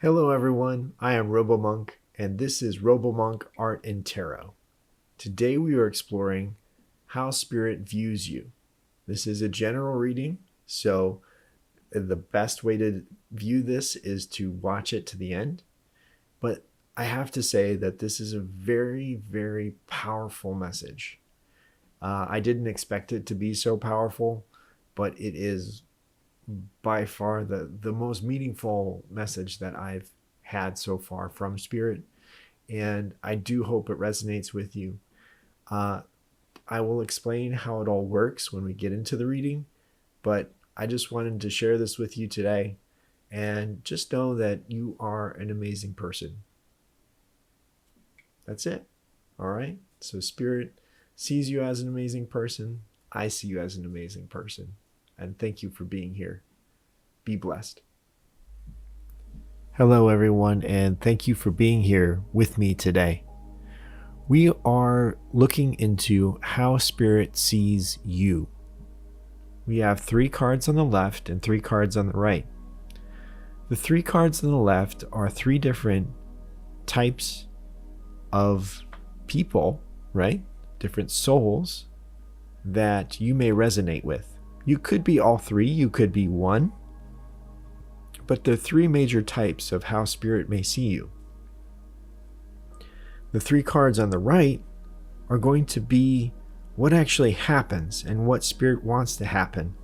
Hello everyone, I am RoboMonk, and this is RoboMonk Art and Tarot. Today we are exploring how Spirit views you. This is a general reading, so the best way to view this is to watch it to the end. But I have to say that this is a very, very powerful message. I didn't expect it to be so powerful, but it is by far the most meaningful message that I've had so far from Spirit, and I do hope it resonates with you. I will explain how it all works when we get into the reading, but I just wanted to share this with you today, and just know that you are an amazing person. That's it. All right? So Spirit sees you as an amazing person. I see you as an amazing person. And thank you for being here. Be blessed. Hello, everyone, and thank you for being here with me today. We are looking into how Spirit sees you. We have 3 cards on the left and 3 cards on the right. The 3 cards on the left are 3 different types of people, right? Different souls that you may resonate with. You could be all 3, you could be one, but there are 3 major types of how Spirit may see you. The 3 cards on the right are going to be what actually happens and what Spirit wants to happen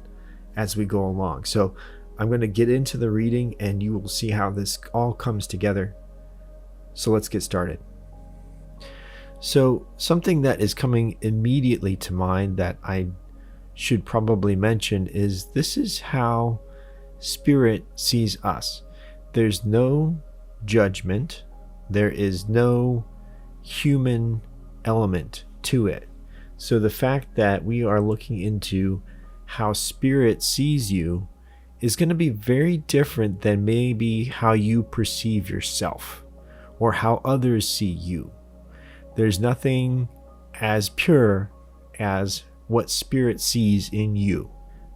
as we go along. So I'm going to get into the reading and you will see how this all comes together. So let's get started. So something that is coming immediately to mind that I should probably mention is this is how Spirit sees us. There's no judgment. There is no human element to it. So the fact that we are looking into how Spirit sees you is going to be very different than maybe how you perceive yourself or how others see you. There's nothing as pure as what Spirit sees in you.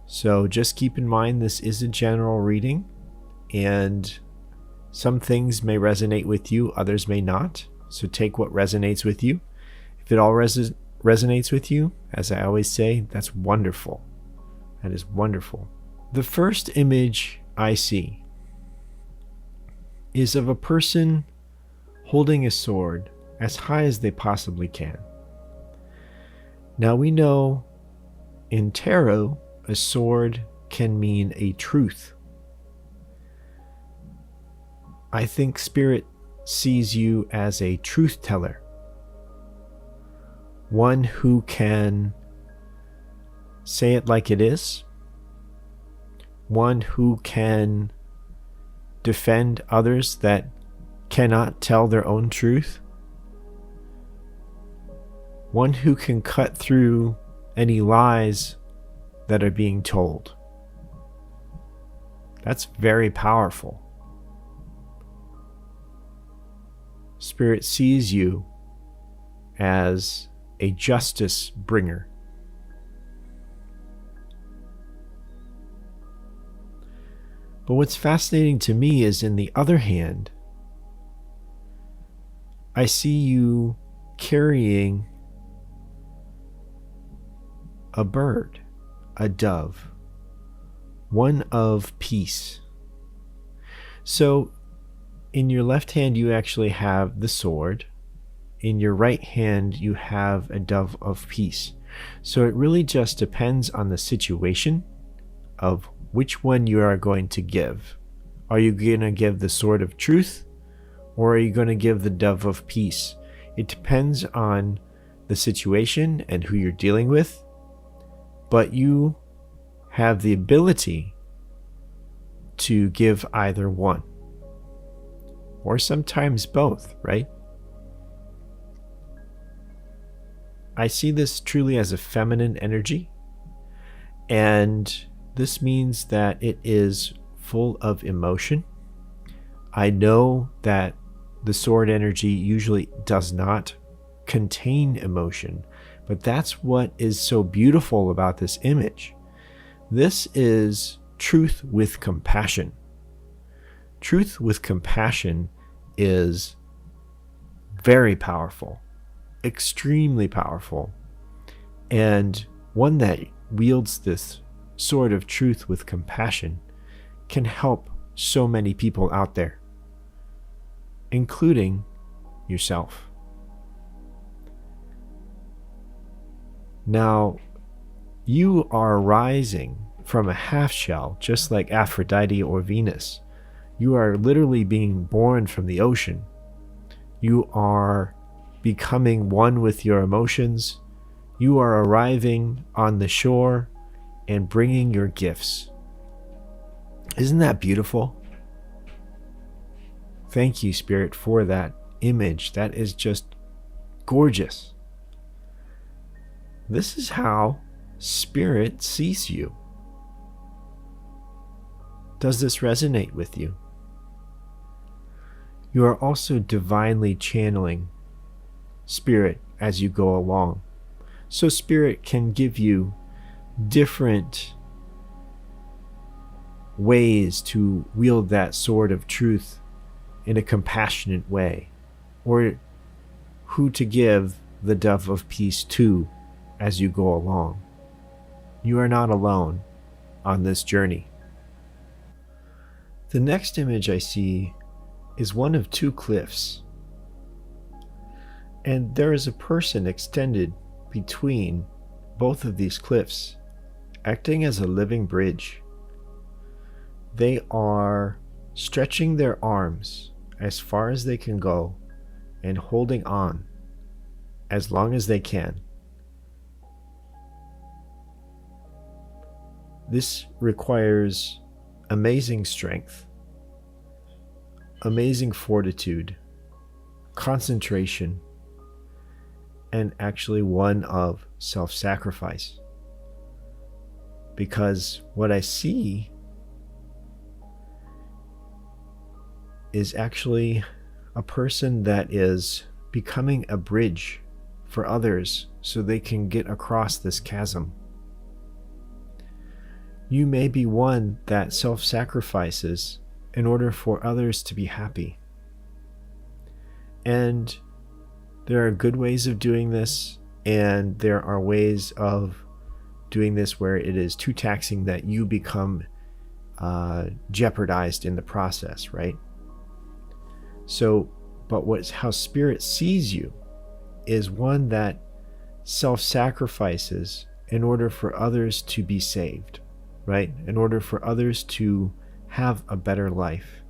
So just keep in mind this is a general reading, and some things may resonate with you, others may not. So take what resonates with you. If it all resonates with you, as I always say, that's wonderful. That is wonderful. The first image I see is of a person holding a sword as high as they possibly can. Now we know in tarot, a sword can mean a truth. I think Spirit sees you as a truth teller. One who can say it like it is. One who can defend others that cannot tell their own truth. One who can cut through any lies that are being told. That's very powerful. Spirit sees you as a justice bringer. But what's fascinating to me is, in the other hand, I see you carrying a bird, a dove, one of peace. So in your left hand you actually have the sword. In your right hand you have a dove of peace. So it really just depends on the situation of which one you are going to give. Are you going to give the sword of truth, or are you going to give the dove of peace? It depends on the situation and who you're dealing with. But you have the ability to give either one, or sometimes both, right? I see this truly as a feminine energy, and this means that it is full of emotion. I know that the sword energy usually does not contain emotion, but that's what is so beautiful about this image. This is truth with compassion. Truth with compassion is very powerful, extremely powerful, and one that wields this sword of truth with compassion can help so many people out there, including yourself. Now, you are rising from a half shell, just like Aphrodite or Venus. You are literally being born from the ocean. You are becoming one with your emotions. You are arriving on the shore and bringing your gifts. Isn't that beautiful? Thank you, Spirit, for that image. That is just gorgeous. This is how Spirit sees you. Does this resonate with you? You are also divinely channeling Spirit as you go along. So Spirit can give you different ways to wield that sword of truth in a compassionate way, or who to give the dove of peace to as you go along. You are not alone on this journey. The next image I see is one of two cliffs, and there is a person extended between both of these cliffs, acting as a living bridge. They are stretching their arms as far as they can go and holding on as long as they can. This requires amazing strength, amazing fortitude, concentration, and actually one of self-sacrifice. Because what I see is actually a person that is becoming a bridge for others so they can get across this chasm. You may be one that self-sacrifices in order for others to be happy. And there are good ways of doing this, and there are ways of doing this where it is too taxing that you become jeopardized in the process, right? So, but how Spirit sees you is one that self-sacrifices in order for others to be saved, right? In order for others to have a better life.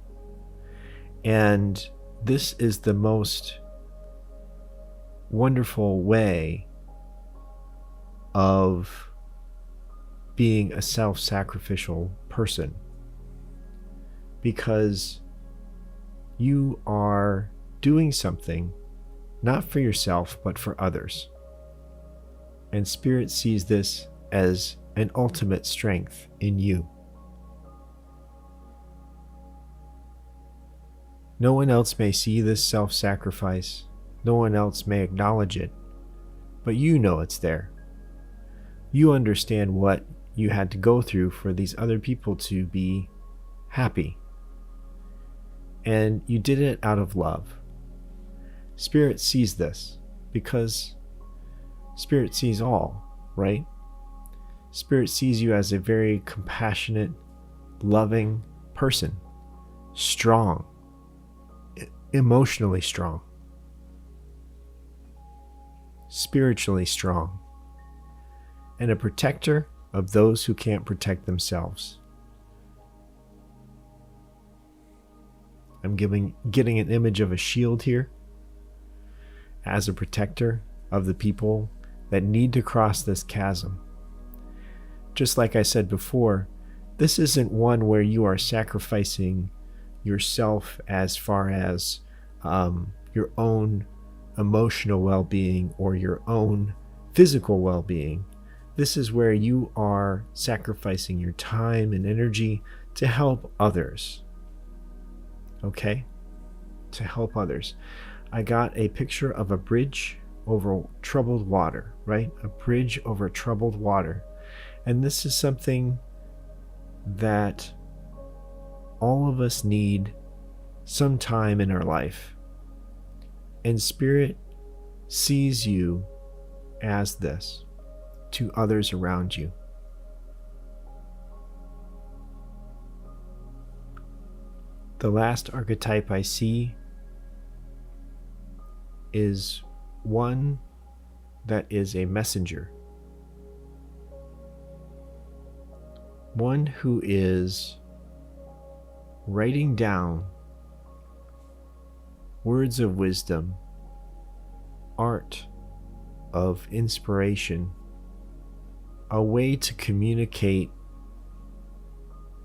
And this is the most wonderful way of being a self-sacrificial person, because you are doing something not for yourself but for others. And Spirit sees this as an ultimate strength in you. No one else may see this self-sacrifice. No one else may acknowledge it, but you know it's there. You understand what you had to go through for these other people to be happy. And you did it out of love. Spirit sees this because Spirit sees all, right? Spirit sees you as a very compassionate, loving person, strong, emotionally strong, spiritually strong, and a protector of those who can't protect themselves. I'm getting an image of a shield here as a protector of the people that need to cross this chasm. Just like I said before, this isn't one where you are sacrificing yourself as far as your own emotional well-being or your own physical well-being. This is where you are sacrificing your time and energy to help others. Okay? To help others. I got a picture of a bridge over troubled water, right? A bridge over troubled water. And this is something that all of us need some time in our life, and Spirit sees you as this to others around you. The last archetype I see is one that is a messenger. One who is writing down words of wisdom, art of inspiration, a way to communicate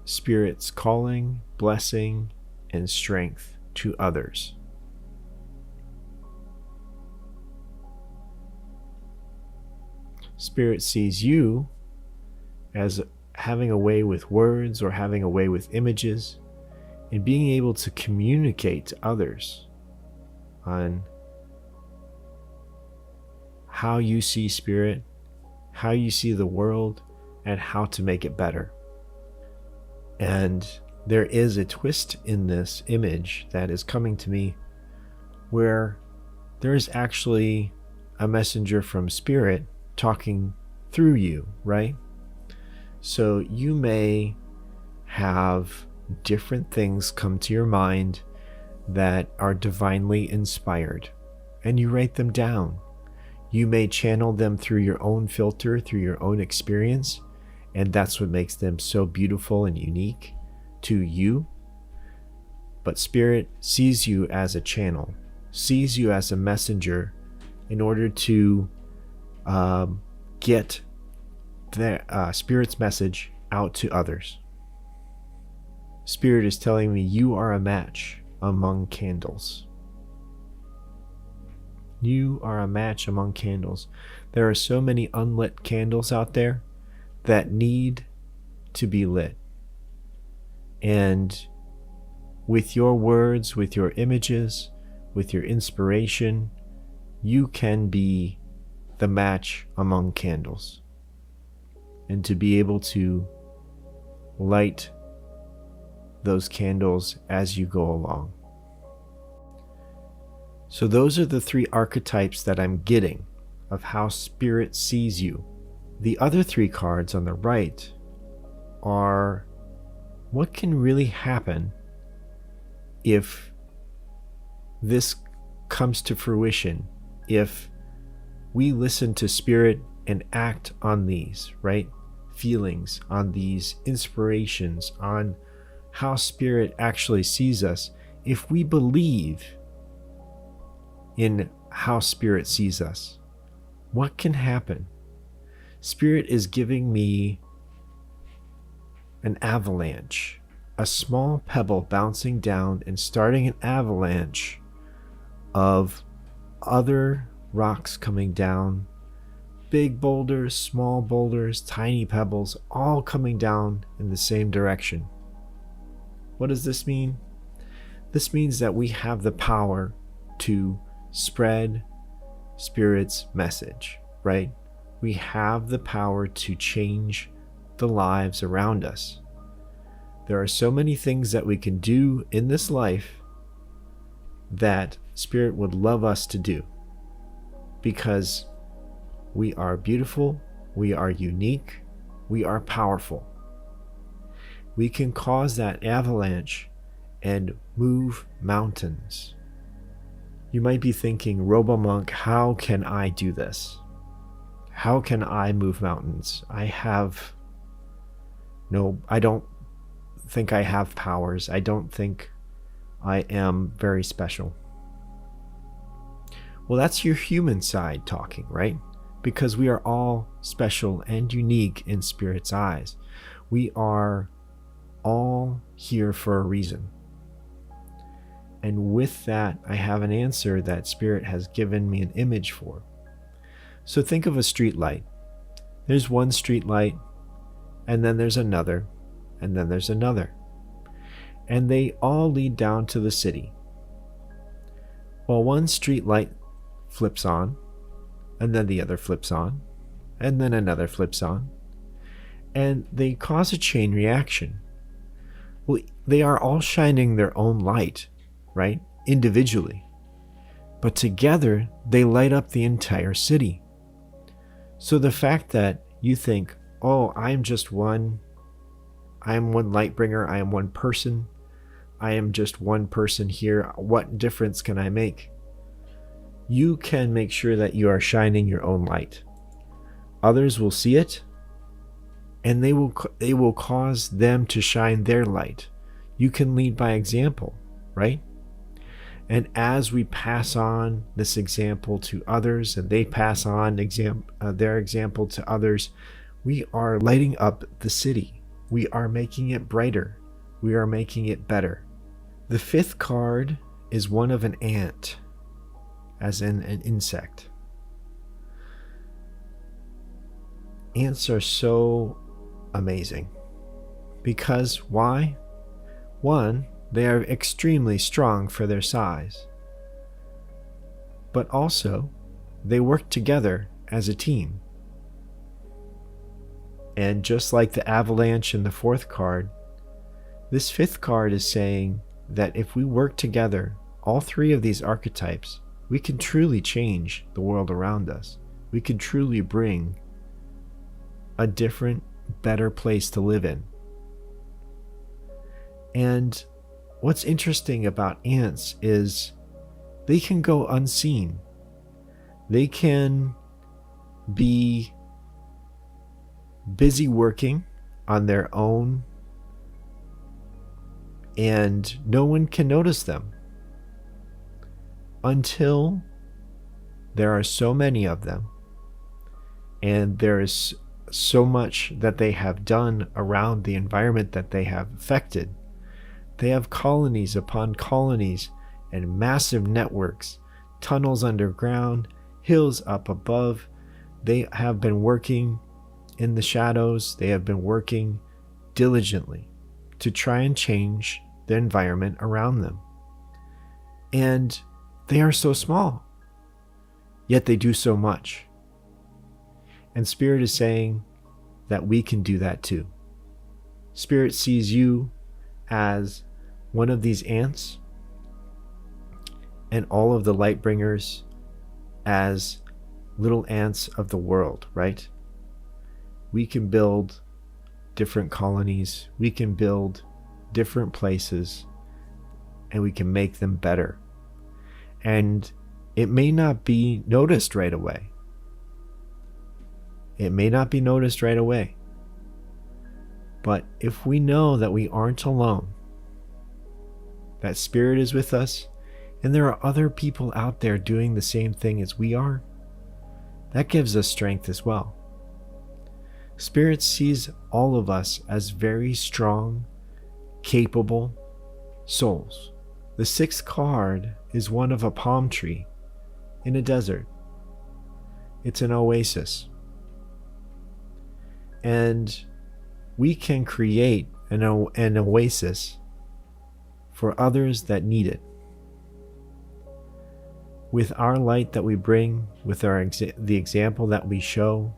Spirit's calling, blessing, and strength to others. Spirit sees you as having a way with words or having a way with images and being able to communicate to others on how you see Spirit, how you see the world, and how to make it better. And there is a twist in this image that is coming to me where there is actually a messenger from Spirit talking through you, right? So you may have different things come to your mind that are divinely inspired, and you write them down. You may channel them through your own filter, through your own experience, and that's what makes them so beautiful and unique to you. But Spirit sees you as a channel, sees you as a messenger in order to get the Spirit's message out to others. Spirit is telling me you are a match among candles. You are a match among candles. There are so many unlit candles out there that need to be lit. And with your words, with your images, with your inspiration, you can be the match among candles. And to be able to light those candles as you go along. So those are the three archetypes that I'm getting of how Spirit sees you. The other three cards on the right are what can really happen if this comes to fruition, if we listen to Spirit and act on these, right? Feelings, on these inspirations, on how Spirit actually sees us. If we believe in how Spirit sees us, what can happen? Spirit is giving me an avalanche, a small pebble bouncing down and starting an avalanche of other rocks coming down, big boulders, small boulders, tiny pebbles, all coming down in the same direction. What does this mean? This means that we have the power to spread Spirit's message, right? We have the power to change the lives around us. There are so many things that we can do in this life that Spirit would love us to do, because we are beautiful, we are unique, we are powerful. We can cause that avalanche and move mountains. You might be thinking, RoboMonk, how can I do this? How can I move mountains? I don't think I have powers. I don't think I am very special. Well, that's your human side talking, right? Because we are all special and unique in Spirit's eyes. We are all here for a reason. And with that, I have an answer that Spirit has given me an image for. So think of a street light. There's one street light, and then there's another, and then there's another. And they all lead down to the city. Well, one street light flips on, and then the other flips on, and then another flips on, and they cause a chain reaction. Well, they are all shining their own light, right? Individually. But together, they light up the entire city. So the fact that you think, oh, I am one lightbringer, I am one person, I am just one person here, what difference can I make? You can make sure that you are shining your own light. Others will see it, and they will cause them to shine their light. You can lead by example, right? And as we pass on this example to others, and they pass on their example to others, we are lighting up the city. We are making it brighter. We are making it better. The fifth card is one of an ant, as in an insect. Ants are so amazing. Because why? One, they are extremely strong for their size. But also, they work together as a team. And just like the avalanche in the fourth card, this fifth card is saying that if we work together, all three of these archetypes, we can truly change the world around us. We can truly bring a different, better place to live in. And what's interesting about ants is they can go unseen. They can be busy working on their own, and no one can notice them until there are so many of them, and there is so much that they have done around the environment that they have affected. They have colonies upon colonies and massive networks, tunnels underground, hills up above. They have been working in the shadows. They have been working diligently to try and change the environment around them. And they are so small, yet they do so much. And Spirit is saying that we can do that too. Spirit sees you as one of these ants, and all of the lightbringers as little ants of the world, right? We can build different colonies, we can build different places, and we can make them better. And it may not be noticed right away. It may not be noticed right away. But if we know that we aren't alone, that Spirit is with us, and there are other people out there doing the same thing as we are, that gives us strength as well. Spirit sees all of us as very strong, capable souls. The sixth card is one of a palm tree in a desert. It's an oasis. And we can create an oasis for others that need it. With our light that we bring, with the example that we show,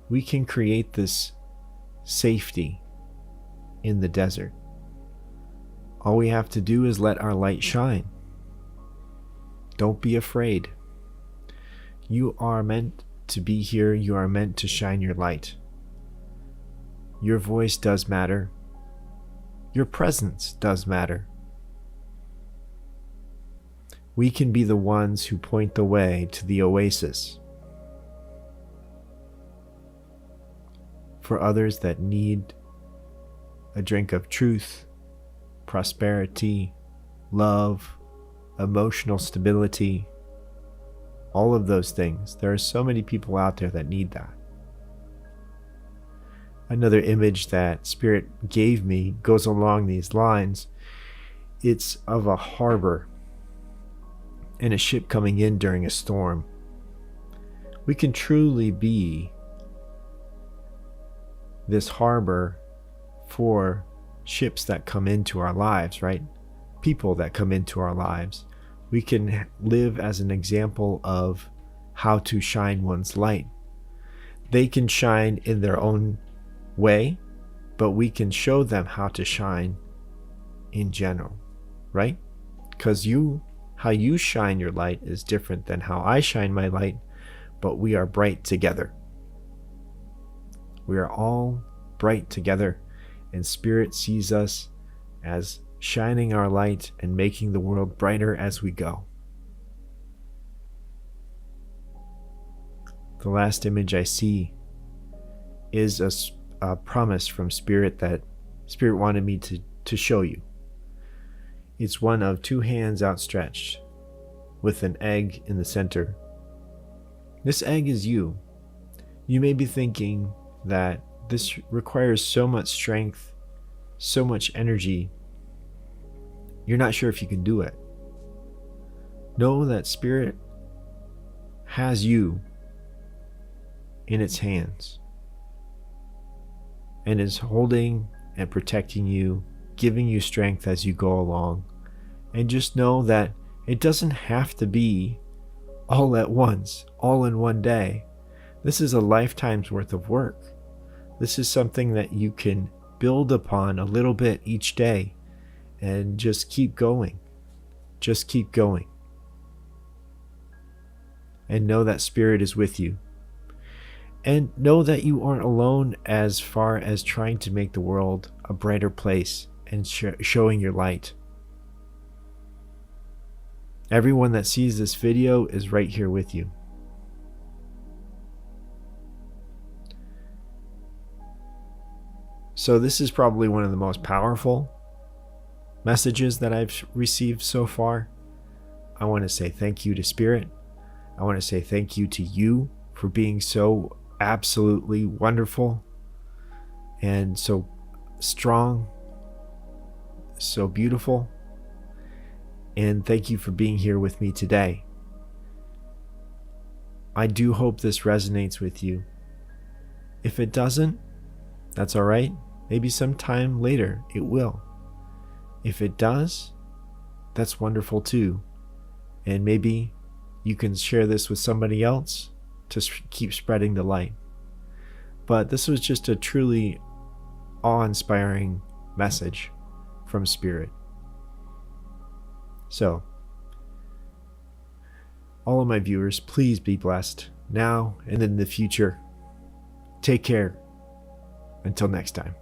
we can create this safety in the desert. All we have to do is let our light shine. Don't be afraid. You are meant to be here. You are meant to shine your light. Your voice does matter. Your presence does matter. We can be the ones who point the way to the oasis for others that need a drink of truth, prosperity, love, emotional stability, all of those things. There are so many people out there that need that. Another image that Spirit gave me goes along these lines. It's of a harbor and a ship coming in during a storm. We can truly be this harbor for ships that come into our lives, right? People that come into our lives. We can live as an example of how to shine one's light. They can shine in their own way, but we can show them how to shine in general, right? Because how you shine your light is different than how I shine my light, but we are bright together. We are all bright together, and Spirit sees us as shining our light and making the world brighter as we go. The last image I see is a promise from Spirit that Spirit wanted me to show you. It's one of two hands outstretched with an egg in the center. This egg is you. You may be thinking that this requires so much strength, so much energy. You're not sure if you can do it. Know that Spirit has you in its hands and is holding and protecting you, giving you strength as you go along. And just know that it doesn't have to be all at once, all in one day. This is a lifetime's worth of work. This is something that you can build upon a little bit each day and just keep going. Just keep going. And know that Spirit is with you. And know that you aren't alone as far as trying to make the world a brighter place and showing your light. Everyone that sees this video is right here with you. So this is probably one of the most powerful messages that I've received so far. I want to say thank you to Spirit. I want to say thank you to you for being so absolutely wonderful and so strong, so beautiful. And thank you for being here with me today. I do hope this resonates with you. If it doesn't, that's all right. Maybe sometime later it will. If it does, that's wonderful too. And maybe you can share this with somebody else to keep spreading the light. But this was just a truly awe-inspiring message from Spirit. So, all of my viewers, please be blessed now and in the future. Take care. Until next time.